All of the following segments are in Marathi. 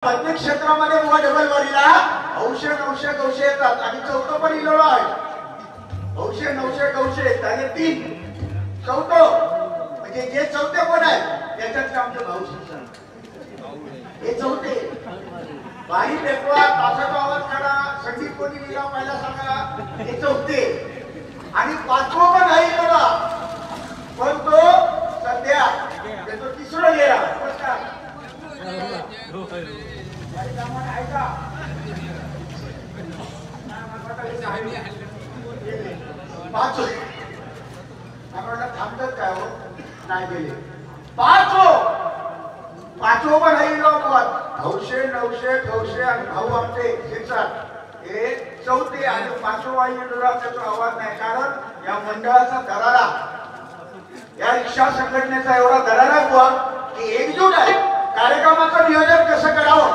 प्रत्येक क्षेत्रामध्ये बुवा डबल वारीला 800 900 900 येतात आणि चौथं पण इलोळा आहे. 800 900 900 त्याने 3 चौथं म्हणजे जे चौथे कोण आहे त्याच्यात आमचे भाऊ शिक्षण हे चौथे बाई पेटवा तासाचा आवाज काढा संगीत कोणी लिहिला पहिला सांगा हे चौथे आणि पाचवं पण आहे इलोळा पण तो सध्या त्याचं तिसरं गेला थांबतात काय हो नाही गेले पाचो पण आहे लोक 800 900 900 आणि भाऊ आमचे शिक्षक हे चौथे आणि पाचवा त्याचा आवाज नाही कारण या मंडळाचा दरारा या रिक्षा संघटनेचा एवढा दरारा हुआ की एकजूट आहे कार्यक्रमाचं नियोजन कसं करावं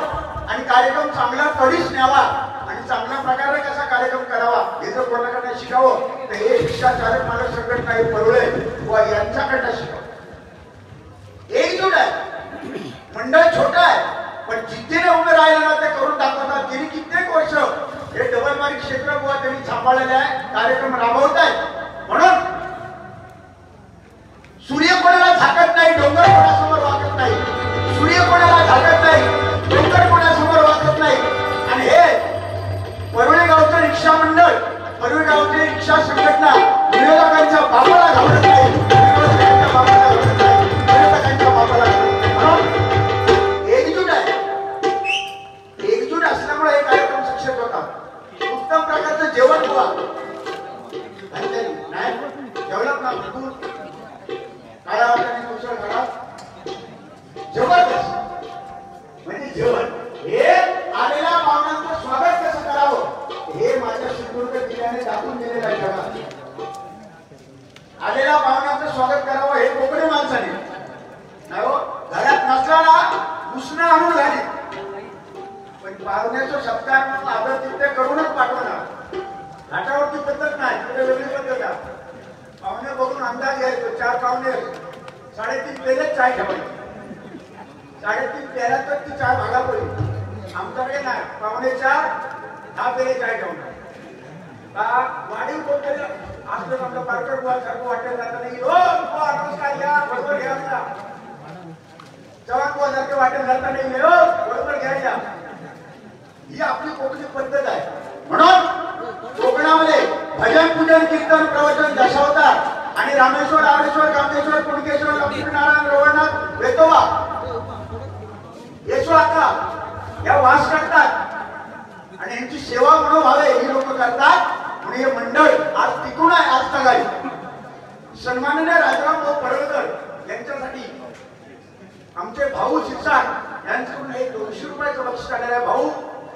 आणि कार्यक्रम चांगला कधीच न्यावा आणि चांगल्या प्रकारे कसा कार्यक्रम करावा हे जर कोणाकडे शिकावं तर हे रिक्षा चालक मालक संघटना हे परुळे व यांच्याकडनं शिकावं एकजूट आहे मंडळ छोटं आहे पण जिद्दीने उभे राहिलं ना ते करून दाखवतात गेली कित्येक वर्ष हे डबल मारी क्षेत्र बुवा त्यांनी सांभाळलेले आहे कार्यक्रम राबवत आहेत म्हणून सूर्य कोणाला झाकत नाही डोंगर कोणासमोर वाकत नाही सूर्य कोणाला झाकत नाही डोंगर कोणासमोर वाकत नाही आणि हे परुळे गावचं रिक्षा मंडळ परुळे गावचे रिक्षा संघटना विरोधकांच्या बापाला घाबरत नाही विरोधकांच्या बापाला घाबरत नाही विरोधकांच्या बापाला घाबरत म्हणून एकजूट आहे एकजूट असल्यामुळे हे कार्यक्रम शिक्षक होता उत्तम प्रकारचं जेवण हुआ नाही जेवणात ना काय आवडतं दुसऱ्या घरात जबरदस्त म्हणजे जेवण हे आलेल्या पाहुण्यांचं स्वागत कसं करावं हे माझ्या सुदूर जिल्ह्याने दाखवून दिलेलं आहे जगात आलेल्या पाहुण्यांचं स्वागत करावं हे कोकणी माणसाने नाही हो घरात नसल्याला उसणं आणून झाली पण पाहुण्याचं सत्कार म्हणून आदर तिथे करूनच पाठवणार घाटावरची पद्धत नाही तिथे वेगळी पद्धत आहे पाहुणे बघून अंदाज घ्यायचो 4 पाहुणे 3.5 पेले चाय ठेवायची 3.5 पेल्यात ती चाय भागा पडली आमच्याकडे नाही पाहुणे 4 10 पेले चाय ठेवणार वाढीव कोणतरी असलं आमचं पार्कर बुवा सारखं वाटेल जातं नाही नमस्कार या बरोबर घ्यायचा जवान बुवा सारखं वाटेल जाता नाही बरोबर घ्यायचा ही आपली कोकणी पद्धत आहे म्हणून कोकणामध्ये भजन पूजन कीर्तन प्रवचन दशावतार आणि रामेश्वर आरेश्वर कामेश्वर कुणकेश्वर लक्ष्मीनारायण रवळनाथ वेतोबा येशू आका या वास करतात आणि यांची सेवा म्हणून व्हावे ही लोक करतात म्हणून हे मंडळ आज टिकून आहे आज सगळी सन्माननीय राजाराम भाऊ पडळकर यांच्यासाठी आमचे भाऊ शिक्षक यांच्याकडून हे 200 रुपयाचं बक्षीस आलेलं आहे भाऊ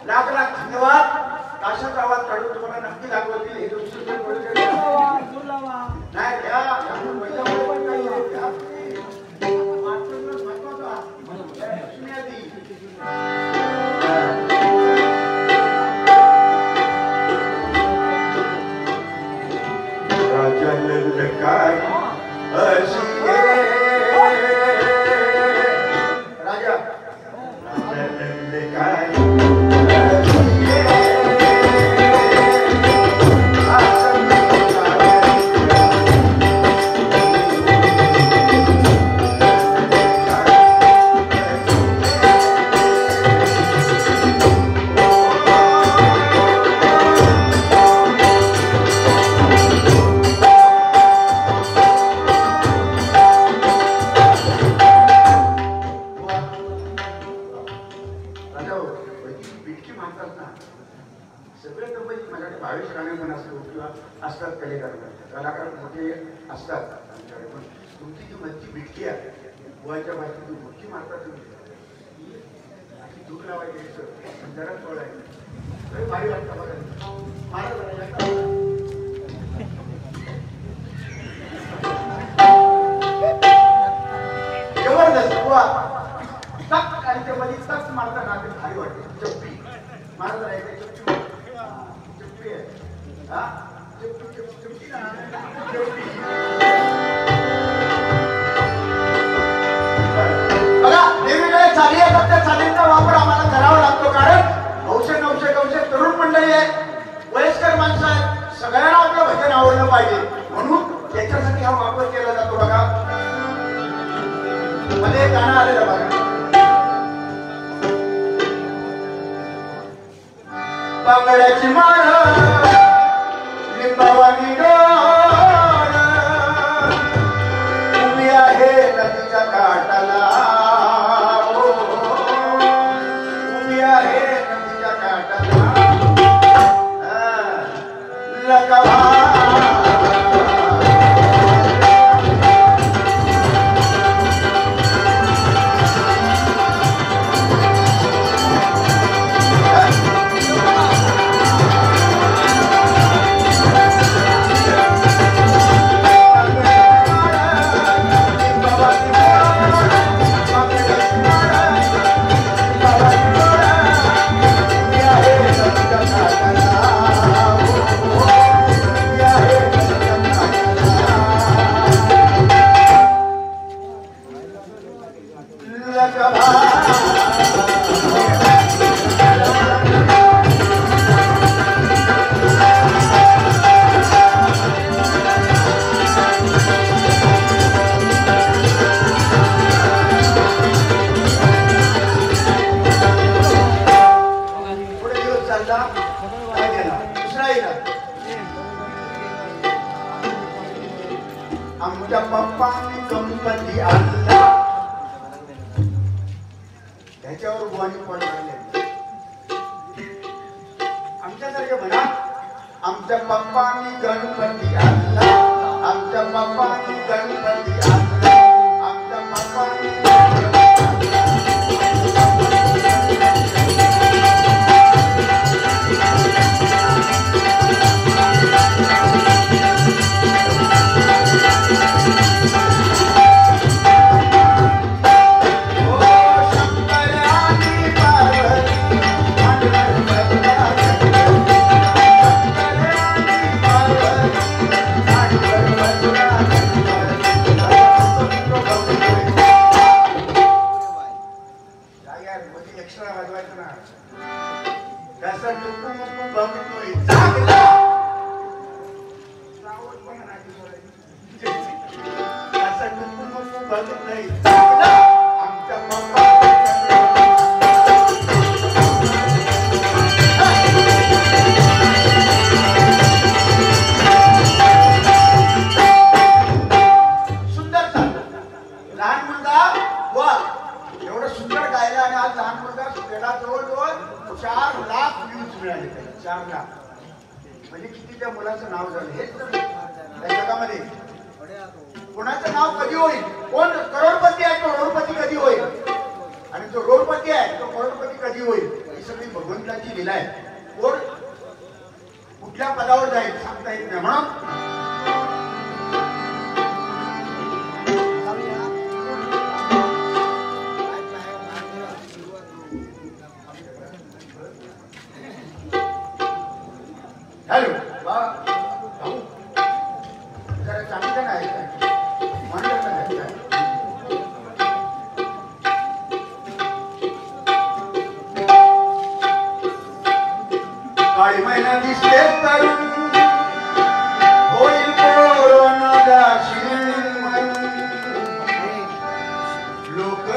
लाख लाख धन्यवाद ताशाचा आवाज काढून तुम्हाला नक्की दाखवतील हे 200 रुपये नाही घ्या चालीचा वापर आम्हाला करावा बांगड्याची माळ लिंबावानी डोळ उभी आहे नदीच्या काठाला उभी आहे नदीच्या काठाला लगावा आमच्या पप्पांनी गणपती आणला त्याच्यावर बुवानी पण राहिले आमच्यासारखे म्हणा आमच्या पप्पांनी गणपती आणला आमच्या पप्पांनी गणपती आणला आमच्या पप्पांनी म्हणजे किती त्या मुलाचं नाव झालं हेच त्या जगामध्ये कोणाचं नाव कधी होईल कोण करोडपती आहे तो रोडपती कधी होईल आणि जो रोडपती आहे तो करोडपती कधी होईल ही सगळी भगवंताची लीला आहे कोण कुठल्या पदावर जाईल सांगता येत नाही म्हणून हॅलो भाऊ जरा चांगलं नाही काळी महिना दिसते तरुण होईल कोरोना लोक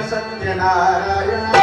सत्यनारायण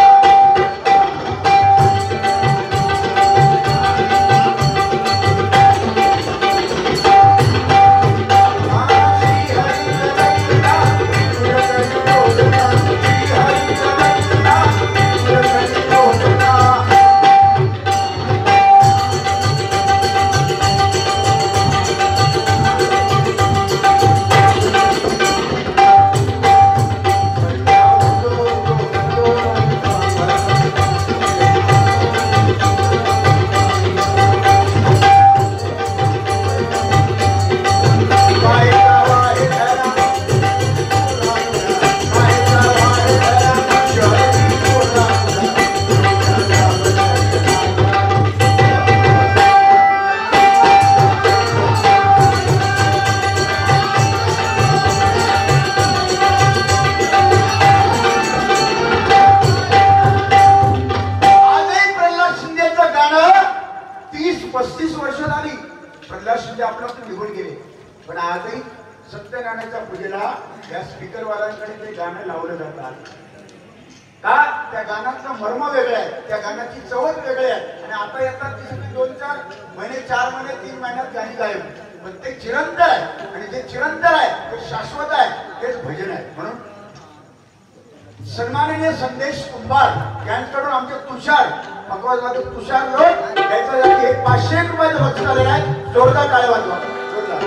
प्रल्हाद शिंदे आपलं निघून गेले, पण आजही सत्यनारायणाच्या पूजेला या स्पीकरवाल्यांकडे ते गाणं लावलं जातात का? त्या गाण्याचं मर्म वेगळं आहे, त्या गाण्याची चवच वेगळी आहे. आणि आता येतात ती सगळी 2-4 महिने, 4 महिने, 3 महिन्यात गाणी गायब, पण ते चिरंतर आहे. आणि जे चिरंतर आहे ते शाश्वत आहे, तेच भजन आहे. म्हणून सन्माननीय संदेश कुंभार यांच्याकडून आमचे तुषार पकवाजवादी तुषार लोक याच्यासाठी 500 रुपयाचं बक्षीस आलेलं आहे. जोरदार टाळ्या वाजवा, जोरदार.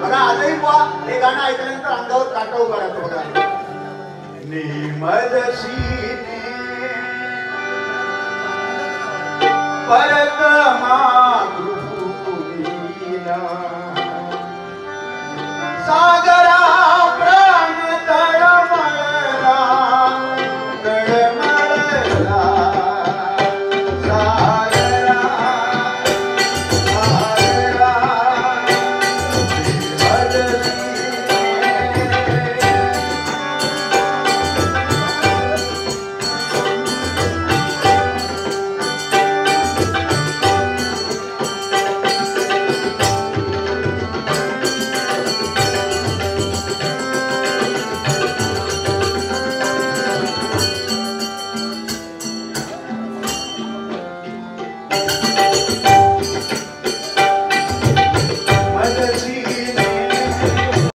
बघा आजही बुवा हे गाणं ऐकल्यानंतर अंगावर काटा उभा राहतो. बघा निमजसीने परत